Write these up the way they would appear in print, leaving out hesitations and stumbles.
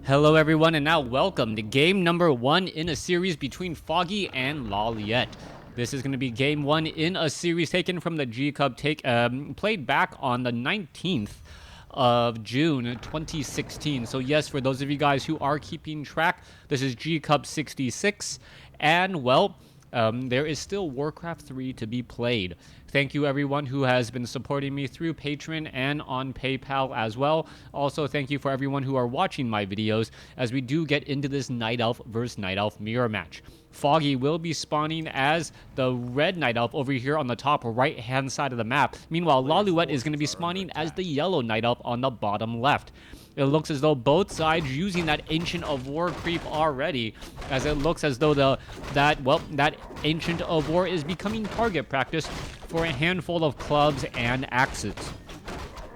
Hello everyone, and now welcome to game number 1 in a series between Foggy and Lawliet. This is going to be game 1 in a series taken from the Gcup, played back on the 19th of June 2016. So yes, for those of you guys who are keeping track, this is Gcup 66, and well, there is still WarCraft 3 to be played. Thank you everyone who has been supporting me through Patreon and on PayPal as well. Also, thank you for everyone who are watching my videos as we do get into this Night Elf versus Night Elf mirror match. Foggy will be spawning as the red Night Elf over here on the top right hand side of the map. Meanwhile, Lawliet is going to be spawning as the yellow Night Elf on the bottom left. It looks as though both sides using that Ancient of War creep already, as it looks as though that Ancient of War is becoming target practice for a handful of clubs and axes.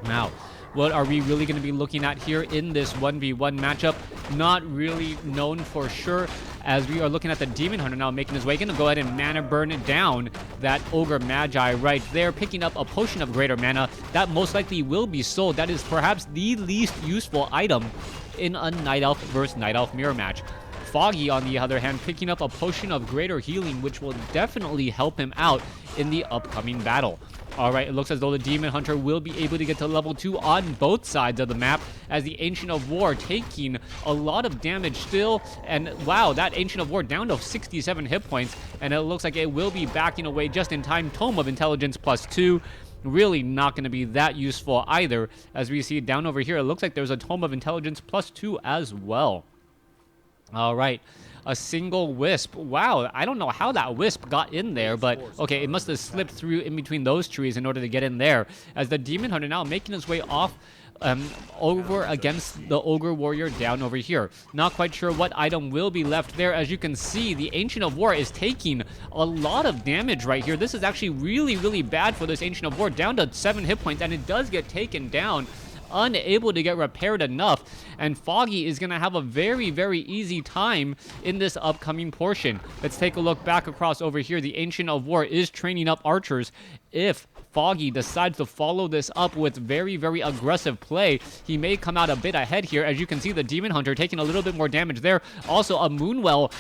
Now, what are we really going to be looking at here in this 1v1 matchup? Not really known for sure, as we are looking at the Demon Hunter now making his way. Going to go ahead and mana burn down that Ogre Magi right there, picking up a Potion of Greater Mana that most likely will be sold. That is perhaps the least useful item in a Night Elf versus Night Elf mirror match. Foggy, on the other hand, picking up a Potion of Greater Healing, which will definitely help him out in the upcoming battle. Alright, it looks as though the Demon Hunter will be able to get to level 2 on both sides of the map, as the Ancient of War taking a lot of damage still. And wow, that Ancient of War down to 67 hit points, and it looks like it will be backing away just in time. Tome of Intelligence +2. Really not going to be that useful either. As we see down over here, it looks like there's a Tome of Intelligence +2 as well. Alright, a single Wisp. Wow, I don't know how that Wisp got in there, but okay, it must have slipped through in between those trees in order to get in there. As the Demon Hunter now making his way off over against the Ogre Warrior down over here. Not quite sure what item will be left there. As you can see, the Ancient of War is taking a lot of damage right here. This is actually really bad for this Ancient of War, down to 7 hit points, and it does get taken down, unable to get repaired enough, and Foggy is going to have a very easy time in this upcoming portion. Let's take a look back across over here. The Ancient of War is training up archers. If Foggy decides to follow this up with very aggressive play, he may come out a bit ahead here. As you can see, the Demon Hunter taking a little bit more damage there. Also, a Moonwell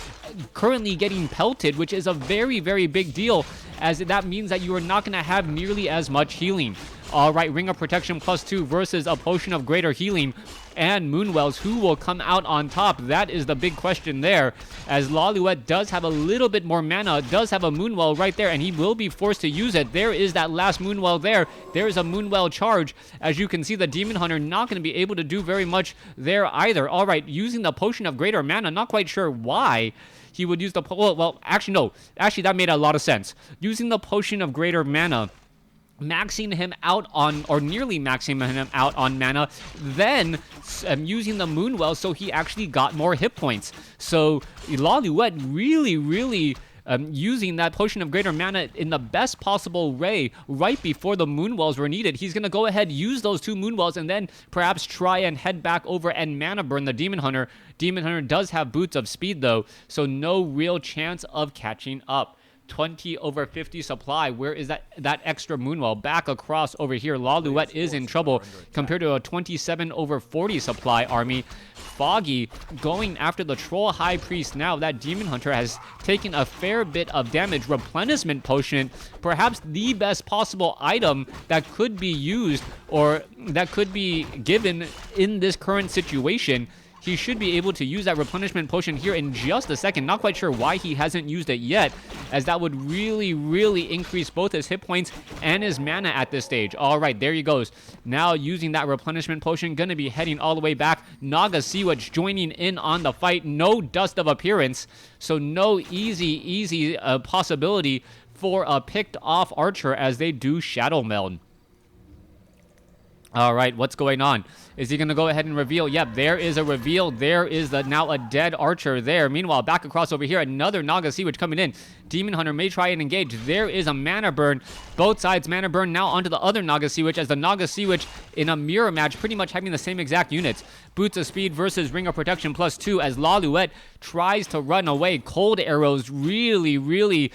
currently getting pelted, which is a very big deal, as that means that you are not going to have nearly as much healing. Alright, Ring of Protection +2 versus a Potion of Greater Healing and Moonwells. Who will come out on top? That is the big question there, as Lawliet does have a little bit more mana, does have a Moonwell right there, and he will be forced to use it. There is that last Moonwell there. There is a Moonwell charge. As you can see, the Demon Hunter not going to be able to do very much there either. Alright, using the Potion of Greater Mana. Not quite sure why he would use the... Well, actually, no. Actually, that made a lot of sense. Using the Potion of Greater Mana, maxing him out on, or nearly maxing him out on mana, then using the Moonwell so he actually got more hit points. So Lawliet really using that Potion of Greater Mana in the best possible way right before the Moonwells were needed. He's going to go ahead, use those 2 Moonwells, and then perhaps try and head back over and mana burn the Demon Hunter. Demon Hunter does have Boots of Speed though, so no real chance of catching up. 20 over 50 supply. Where is that extra Moonwell? Back across over here. Lawliet is in trouble compared to a 27 over 40 supply army. Foggy going after the Troll High Priest now. That Demon Hunter has taken a fair bit of damage. Replenishment Potion, perhaps the best possible item that could be used, or that could be given in this current situation. He should be able to use that Replenishment Potion here in just a second. Not quite sure why he hasn't used it yet, as that would really increase both his hit points and his mana at this stage. Alright, there he goes. Now using that Replenishment Potion, gonna be heading all the way back. Naga Sea Witch joining in on the fight. No Dust of Appearance, so no easy possibility for a picked off archer as they do Shadow Meld. Alright, what's going on? Is he going to go ahead and reveal? Yep, there is a reveal. There is now a dead archer there. Meanwhile, back across over here, another Naga Sea Witch coming in. Demon Hunter may try and engage. There is a mana burn. Both sides mana burn now onto the other Naga Sea Witch, as the Naga Sea Witch in a mirror match pretty much having the same exact units. Boots of Speed versus Ring of Protection +2 as Lawliet tries to run away. Cold Arrows really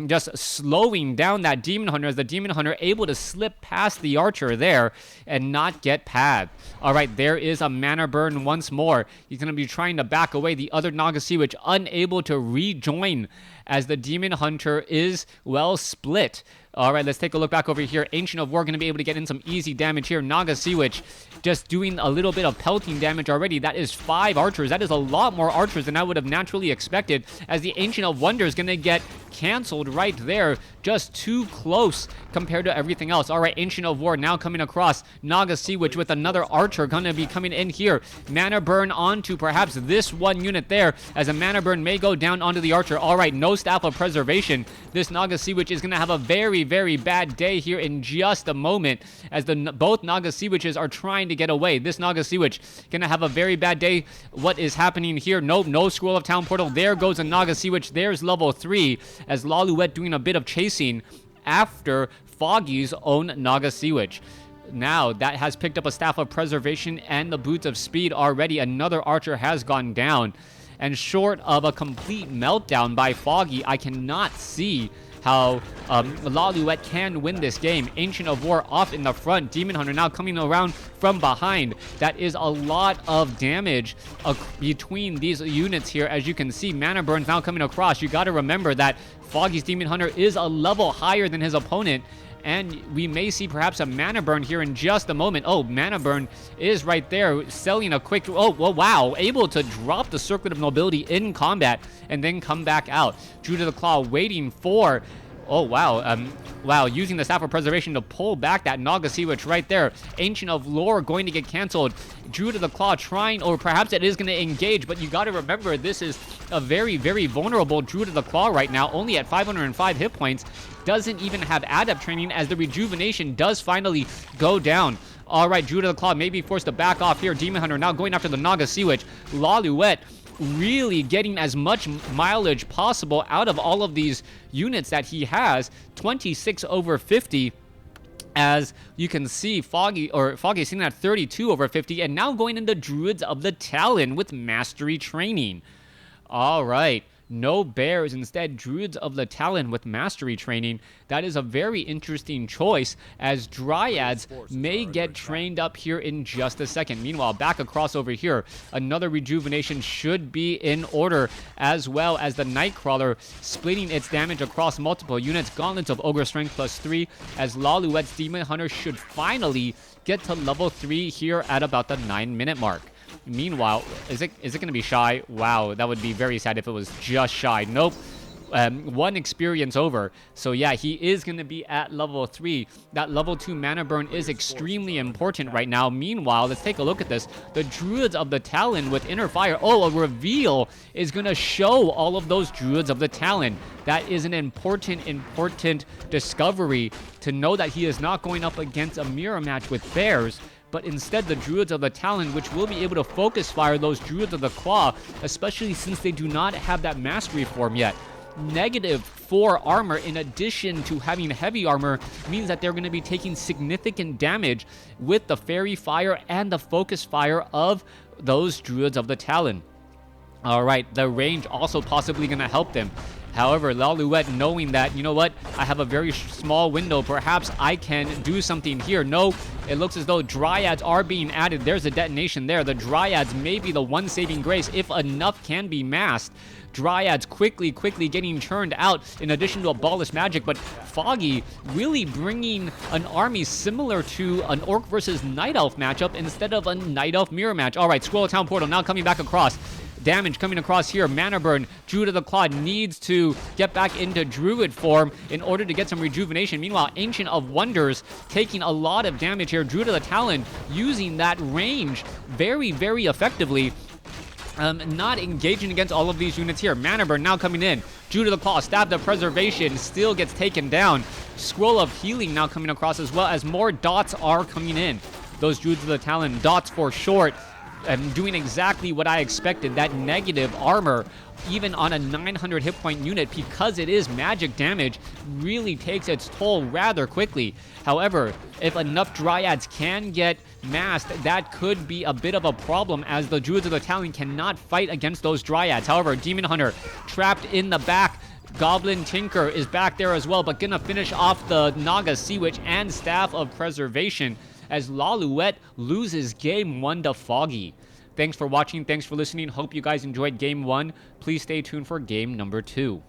just slowing down that Demon Hunter, as the Demon Hunter able to slip past the Archer there and not get padded. All right, there is a mana burn once more. He's going to be trying to back away. The other Naga Sea Witch unable to rejoin as the Demon Hunter is, well, split. All right, let's take a look back over here. Ancient of War going to be able to get in some easy damage here. Naga Sea Witch just doing a little bit of pelting damage already. That is 5 archers. That is a lot more archers than I would have naturally expected, as the Ancient of Wonder is going to get canceled right there. Just too close compared to everything else. All right, Ancient of War now coming across. Naga Sea Witch with another archer going to be coming in here. Mana burn onto perhaps this one unit there, as a mana burn may go down onto the archer. All right, no Staff of Preservation. This Naga Sea Witch is going to have a very, very bad day here in just a moment, as both Naga Sea Witches are trying to get away. This Naga Sea Witch going to have a very bad day. What is happening here? Nope, no Scroll of Town Portal. There goes a Naga Sea Witch. There's level 3, as Lawliet doing a bit of chasing after Foggy's own Naga Sea Witch. Now, that has picked up a Staff of Preservation and the Boots of Speed already. Another archer has gone down. And short of a complete meltdown by Foggy, I cannot see how Lawliet can win this game. Ancient of War off in the front. Demon Hunter now coming around from behind. That is a lot of damage between these units here. As you can see, mana burns now coming across. You got to remember that Foggy's Demon Hunter is a level higher than his opponent, and we may see perhaps a mana burn here in just a moment. Oh, mana burn is right there, selling a quick... Oh, well, wow. Able to drop the Circlet of Nobility in combat and then come back out. Drew to the Claw waiting for... Oh, wow. Wow, using the Staff of Preservation to pull back that Naga Sea Witch right there. Ancient of Lore going to get canceled. Drew to the Claw trying, or perhaps it is going to engage, but you got to remember this is a very, very vulnerable Drew to the Claw right now, only at 505 hit points. Doesn't even have Adept training, as the rejuvenation does finally go down. All right, Drew to the Claw may be forced to back off here. Demon Hunter now going after the Naga Sea Witch. Lawliet really getting as much mileage possible out of all of these units that he has. 26 over 50. As you can see, Foggy sitting at 32 over 50, and now going into Druids of the Talon with Mastery Training. All right. No bears, instead Druids of the Talon with Mastery Training. That is a very interesting choice, as Dryads may get trained up here in just a second. Meanwhile, back across over here, another rejuvenation should be in order, as well as the Nightcrawler splitting its damage across multiple units. Gauntlets of Ogre Strength +3, as Lawliet's Demon Hunter should finally get to level 3 here at about the 9-minute mark. Meanwhile, is it going to be shy? Wow, that would be very sad if it was just shy. Nope. 1 experience over. So yeah, he is going to be at level 3. That level 2 mana burn is extremely important right now. Meanwhile, let's take a look at this. The Druids of the Talon with Inner Fire. Oh, a reveal is going to show all of those Druids of the Talon. That is an important discovery, to know that he is not going up against a mirror match with bears, but instead the Druids of the Talon, which will be able to focus fire those Druids of the Claw, especially since they do not have that mastery form yet. -4 armor in addition to having heavy armor means that they're going to be taking significant damage with the Fairy Fire and the Focus Fire of those Druids of the Talon. Alright, the range also possibly going to help them. However, Lawliet, knowing that, you know what, I have a very small window, perhaps I can do something here. No, it looks as though Dryads are being added. There's a detonation there. The Dryads may be the one saving grace if enough can be masked. Dryads quickly getting turned out, in addition to Abolish Magic, but Foggy really bringing an army similar to an Orc versus Night Elf matchup instead of a Night Elf mirror match. All right, Scroll of Town Portal now coming back across. Damage coming across here. Mana burn. Druid of the Claw needs to get back into Druid form in order to get some rejuvenation. Meanwhile, Ancient of Wonders taking a lot of damage here. Druid of the Talon using that range very, very effectively. Not engaging against all of these units here. Mana burn now coming in. Druid of the Claw, Staff of Preservation still gets taken down. Scroll of Healing now coming across, as well as more dots are coming in. Those Druids of the Talon, dots for short. Doing exactly what I expected. That negative armor, even on a 900 hit point unit, because it is magic damage, really takes its toll rather quickly. However, if enough Dryads can get masked, that could be a bit of a problem, as the Druids of the Talon cannot fight against those Dryads. However, Demon Hunter trapped in the back. Goblin Tinker is back there as well, but gonna finish off the Naga Sea Witch and Staff of Preservation as Lawliet loses game 1 to Foggy. Thanks for watching, thanks for listening. Hope you guys enjoyed game 1. Please stay tuned for game number 2.